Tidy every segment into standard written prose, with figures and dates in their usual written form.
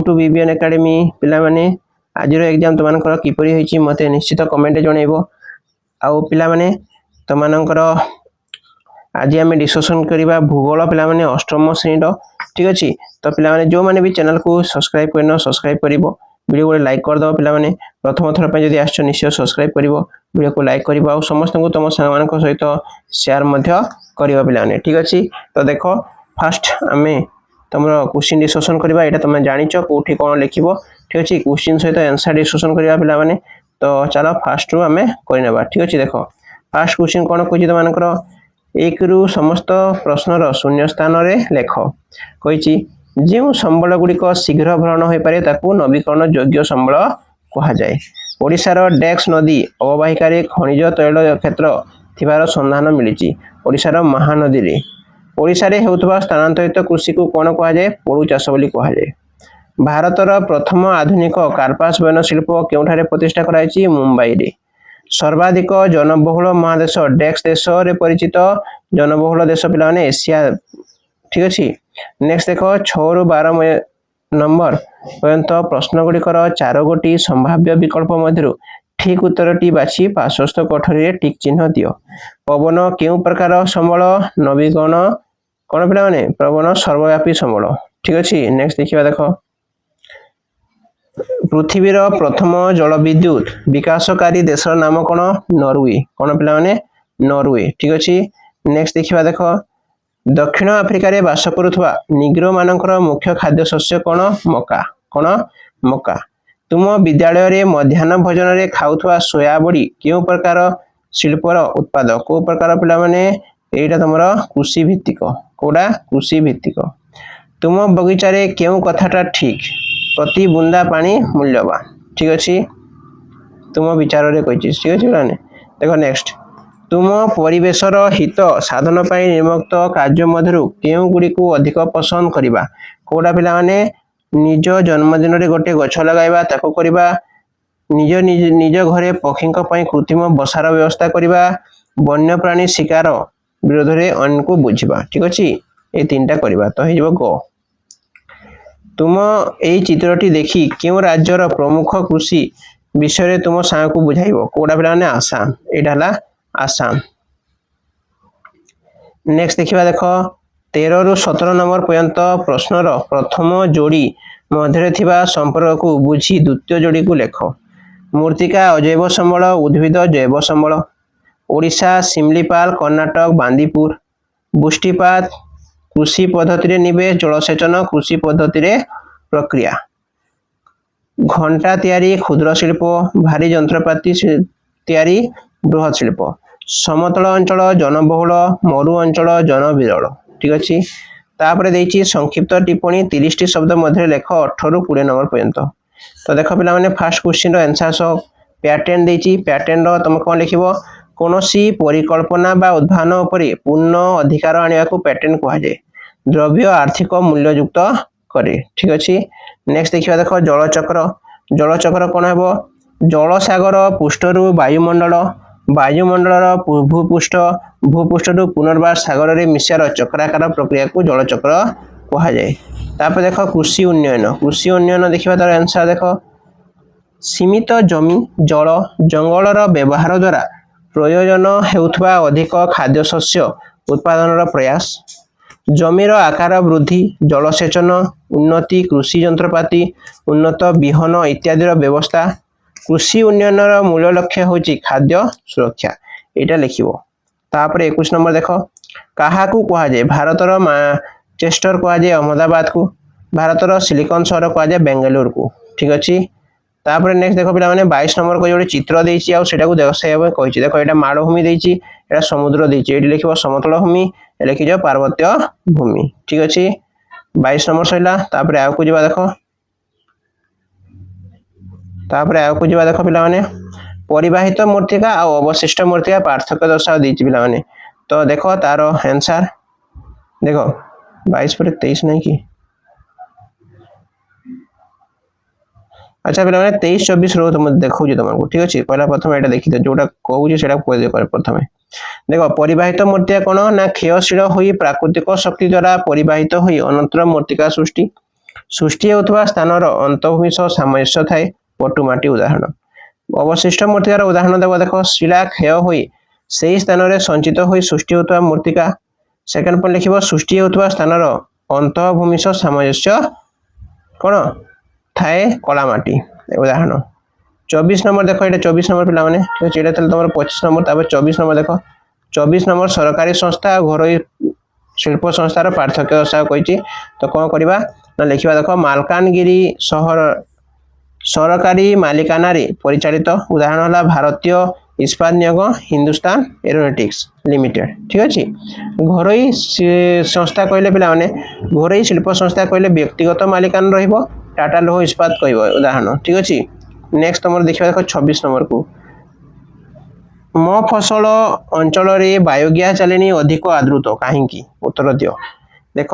To BBN academy पिला माने आज एग्जाम तुमको किपरि होइछि मते निश्चित कमेंट जनइबो आउ पिला माने तुमको आज आम डिस्कसन करवा भूगोल पिला माने अष्टम श्रेणी ठीक अच्छे तो पिला माने जो माने भी चैनल को सब्सक्राइब करना सब्सक्राइब करिवो वीडियो को लाइक कर दो पिला माने प्रथम थर पे जदी आछो निश्चय सब्सक्राइब करिवो वीडियो को लाइक करिवो आ समस्त को तुम संग मान सहित शेयर मध्य करिवो पिला माने ठीक अच्छे तो देखो फास्ट आमे तुमरो क्वेश्चन डिस्कसन करबा एटा तुम जानिचो कोठी कोन लिखिबो ठीक अछि क्वेश्चन सहित आंसर डिस्कसन करबा पिला माने तो चलो फास्ट रु आमे करिनबा ठीक अछि देखो फास्ट क्वेश्चन कोन कोछि त मानकर एक रु समस्त प्रश्नर शून्य स्थान रे लेख कहिछि जो संबल गुड़िक शीघ्र भरण हो पारे ताकू नवीकरण योग्य संबल कहा जाए ओडिशार डेक्स नदी अववाहिकार खनिज तैल क्षेत्र थिबार संधान मिलिछि ओडिशार महानदी रे ओडिशा रे हेउतबा स्थानांतरित कृषि को कोन कहा जाए पोडु चाष बोली कहा जाए भारतर प्रथम आधुनिक कार्पास बयन शिल्प केउठारे प्रतिष्ठा कराइछि मुंबई रे सर्वाधिक जनबहुल महादेश डेक्स देश रे परिचित जनबहुल देश पिला माने एशिया ठीक अछि नेक्स्ट देखो 6 रु 12 नंबर पर्यंत प्रश्न गुड़िकर 4 गोटी संभाव्य विकल्प मध्यरु ठीक उत्तरटी बाछि पार्श्वस्थ कोठरी रे टिक चिन्ह दियो पवन केउ प्रकार संबल नवीकरण कोन पिला माने पवन सर्वव्यापी संबल ठीक अछि नेक्स्ट देखिबा देखो पृथ्वीर प्रथम जल विद्युत विकासकारी देशर नाम कोन नॉर्वे कोन पिला माने नॉर्वे ठीक अछि नेक्स्ट देखिबा देखो दक्षिण आफ्रिका रे बास करुथवा निग्रो मानकर मुख्य खाद्य शस्य कोन मका तुम विद्यालय रे मध्याह्न भोजन रे खाउथवा सोया बड़ी केउ प्रकार शिल्पर उत्पाद को प्रकार पिला माने एटा तमरो कृषि भित्तिक कोडा कृषि भित्तिक तुम बगीचा रे केउ कथाटा ठीक प्रति बुंदा पानी मूल्यवान ठीक अछि तुम विचार रे कहिछि ठीक अछि माने देखो नेक्स्ट तुम परिवेशर हित साधन पाई निर्मुक्त कार्य मध्यरु केउ गुडी को अधिक पसंद करिबा कोडा पिला माने निज जन्मदिन रे गोटे गछ लगाइबा ताको करिबा निज घरे पक्षीक पई कृत्रिम बसार व्यवस्था करिबा वन्य प्राणी शिकार विरोध रे अनको बुझिबा ठीक अछि ए तीनटा करिबा तो हेजबो गो तुम एई चित्रटी देखि केउ राज्यर प्रमुख कृषि विषय रे तुम सां को बुझाइबो कोडा पिला माने आसाम एटा हला आसाम नेक्स्ट देखिबा देखो 13 रु 17 नंबर पर्यंत प्रश्नर प्रथम जोड़ी मध्य थिबा संपर्क को बुझी द्वितीय जोड़ी को लेख मूर्तिका अजैव संबल उद्भिद जैव संबल ओडिशा सिमलीपाल कर्नाटक बांदीपुर बुष्टिपात कृषि पद्धति रे निवेश जलसेचन कृषि पद्धति रे प्रक्रिया घंटा तैयारी क्षुद्र शिल्प भारी यंत्रपाती तैयारी बृहत शिल्प समतल अंचल जनबहुल मरु अंचल जनविरल ठीक अछि तापरे देछि संक्षिप्त टिप्पणी 30 टी शब्द मध्य लेख 18 रु 20 नंबर पर्यंत तो देखो पिला माने फर्स्ट क्वेश्चन रो आंसर सो पैटर्न देछि पैटर्न रो तुम कोन लिखिबो कोनोसी परिकल्पना बा उद्भावन उपरि पूर्ण अधिकार आनिया को पैटर्न कहा जाय द्रव्य आर्थिक मूल्य युक्त करे ठीक अछि नेक्स्ट देखिबा देखो जल चक्र कोन हेबो जल सागर पृष्ठरु वायुमंडल भूपृष्ठ रु पुनर्बार सागर रे मिश्र चक्राकार प्रक्रिया को जल चक्र कहा जाय तापर देखो कृषि उन्नयन देखिबा तार आंसर देखो सीमित जमी जल जंगलर व्यवहार द्वारा प्रयोजन हेउथबा अधिक खाद्य शस्य उत्पादन प्रयास जमीर आकार वृद्धि जलसेचन उन्नति कृषि यंत्रपाती उन्नत बिहन इत्यादि व्यवस्था कृषि उन्नयन मूल लक्ष्य होची खाद्य सुरक्षा एटा लिखिबो तापर 21 नंबर देखो काहा को कहा जाय भारतर मैनचेस्टर कहा जाय अहमदाबाद को भारतर सिलिकॉन शहर कहा जाय बेंगलुरु को ठीक अछि तापर नेक्स्ट देखो पिला माने 22 नंबर को जोडे चित्र देछि आ सेटा को दर्शाइबा कहिछि देखो एटा माळभूमि देछि एटा समुद्र देछि एटी लिखिबो समतल भूमि लिखि जो पार्वत्य भूमि ठीक अछि 22 नंबर सइला तापर आ को जिबा देखो पिला माने परिवाहित मूर्तिका आ अवशिष्ट मूर्तिका पार्थक्य दर्शाव देछि पिला माने तो देखो तारो आंसर देखो 22 पर 23 नहीं की अच्छा पिला माने 23 24 रो तुम देखौ जे तुमको ठीक अछि पहला प्रथम एटा देखि दे जोटा कहू जे सेटा कोइ दे प्रथमे देखो परिवाहित मूर्तिका कोन ना क्षयशील होई प्राकृतिक शक्ति द्वारा परिवाहित होई अनंतर मूर्तिका सृष्टि ସୃଷ୍ଟି ହେଉଥିବା ସ୍ଥାନର ଅନ୍ତର୍ଭୂମି ସହ ସାମଞ୍ଜସ୍ୟ ଥାଏ। ପଟୁମାଟି ଉଦାହରଣ। ଅବଶିଷ୍ଟ ମୂର୍ତ୍ତିକାର ଉଦାହରଣ ଦେବ। ଦେଖ ଶିଳା କ୍ଷୟ ହୋଇ ସେହି ସ୍ଥାନରେ ସଞ୍ଚିତ ହୋଇ ସୃଷ୍ଟି ହେଉଥିବା ମୂର୍ତ୍ତିକା। ସେକେଣ୍ଡ ପଏଣ୍ଟ লিখিব ସୃଷ୍ଟି ହେଉଥିବା ସ୍ଥାନର ଅନ୍ତର୍ଭୂମି ସହ ସାମଞ୍ଜସ୍ୟ କ'ଣ ଥାଏ କଳାମାଟି ଉଦାହରଣ। 24 নম্বর দেখো এটা 24 নম্বর পিলাମାନେ ঠিক আছে এটা তাহলে তোমার 25 নম্বর তারপর 24 নম্বর দেখো 24 নম্বর সরকারি সংস্থা ঘরোই শিল্প সংস্থার পার্থক্য দর্শাও কইছি তো কোন করিবা না লিখিবা দেখো মালকানগিরি সহর সরকারি মালিকানারে পরিচালিত উদাহরণ হলা ভারতীয় ইস্পাত নিয়োগ হিন্দুস্তান এরোনটিক্স লিমিটেড ঠিক আছে। ঘরোই সংস্থা কইলে পিলাମାନେ ঘরোই শিল্প সংস্থা কইলে ব্যক্তিগত মালিকানা রহিব টাটা লৌহ ইস্পাত কইব উদাহରଣ ঠিক আছে। नेक्स्ट तुम देखा देख 26 नंबर को मो फसल अंचल बायोग्यास चैलेंज अधिक आदृत कहीं उत्तर दियो। देख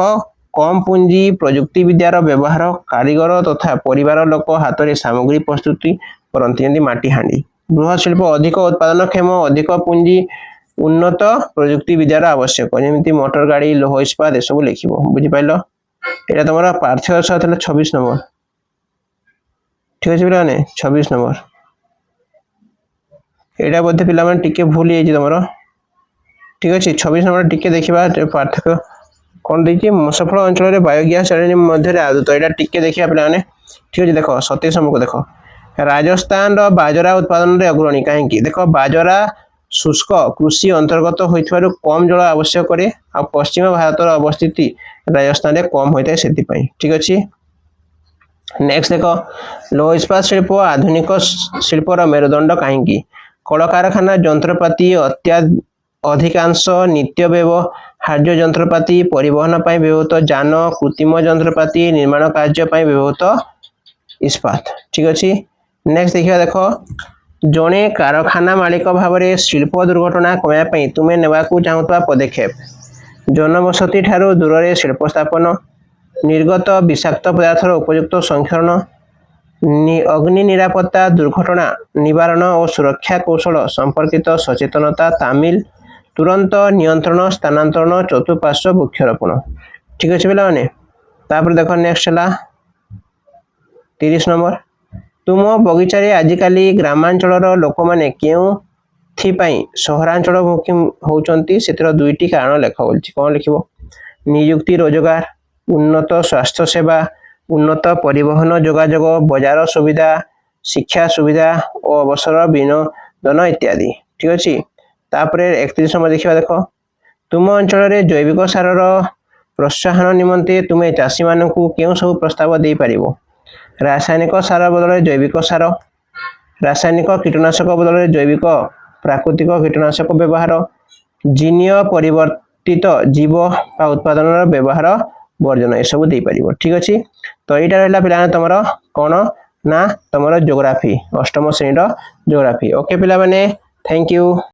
कम पुंजी प्रजुक्ति विद्यार व्यवहार कारीगर तथा परिवार लोक हाथ में सामग्री प्रस्तुति करती माटी हाँडी बृहत शिल्प अधिक उत्पादनक्षम अधिक पुंजी उन्नत प्रजुक्ति विद्यार आवश्यक जमी मोटर गाड़ी लौह इस्पात ये सब लिख बुझिपाल यहाँ तुम पार्थिव 26 नंबर ठीक अच्छे पे 26 नंबर यहाँ बोधे पे टिके भूल तुम ठीक अच्छे 26 नंबर टिके देखा पार्थक्य कौन देखिए सफल अंचल बायोग्यास चैलेंज मध्य आदृत यहाँ टिके देखा पे ठीक अच्छे देख 27 नंबर को देख राजस्थान बाजरा उत्पादन में अग्रणी कहीं देख बाजरा शुष्क कृषि अंतर्गत होता कम जल आवश्यक करे आ पश्चिम भारत अवस्थिति राजस्थान में कम होता है से ठीक अच्छे। नेक्स्ट देख लौह इस्पात शिल्प आधुनिक शिल्पर मेरुदंड कहीं कल कारखाना जंत्रपाति अधिकांश नित्य व्यवहार्य जंत्रपाति परिवहन पर व्यवहृत जान कृत्रिम जंत्रपाति निर्माण कार्य व्यवहृत इस्पात ठीक अच्छे। नेक्स्ट देखिए देख जड़े कारखाना मालिक भाव में शिल्प दुर्घटना कमाई तुम्हें नेबाकू चाहूवा पदक्षेप जनबसती ठारू दूर में शिल्प स्थापन निर्गत विषाक्त पदार्थर उपयुक्त संरक्षण अग्नि निरापत्ता दुर्घटना निवारण और सुरक्षा कौशल संपर्कित सचेतनता तामिल तुरंत नियंत्रण स्थानांतरण चतुर्पार्श्व वृक्षरोपण ठीक अच्छे पे देख नेक्स्ट है 30 नंबर तुम बगीचार आजिकल ग्रामांचल लोक मैंने क्यों सहरांचल मुखी होती से दुईटी कारण लेख बोलती कौन लिख नियुक्ति रोजगार उन्नत स्वास्थ्य सेवा उन्नत परिवहन जोगाजोग बजार सुविधा शिक्षा सुविधा और अवसर विनोदन इत्यादि ठीक अच्छे। तापर 31 नंबर देखा देख तुम अंचल जैविक सार प्रोत्साहन निमंते तुम्हें चाषी मानू क्यों सब प्रस्ताव दे पार रासायनिक सार बदल जैविक सार रासायनिक कीटनाशक बदल जैविक प्राकृतिक कीटनाशक व्यवहार जीनीय परिवर्तित जीव उत्पादन व्यवहार वर्जन ये सब दे पार ठीक अच्छे। तो यहाँ रहा पे तुम कौन ना तुम जोग्राफी अष्टम श्रेणी जोग्राफी ओके पिला माने थैंक यू।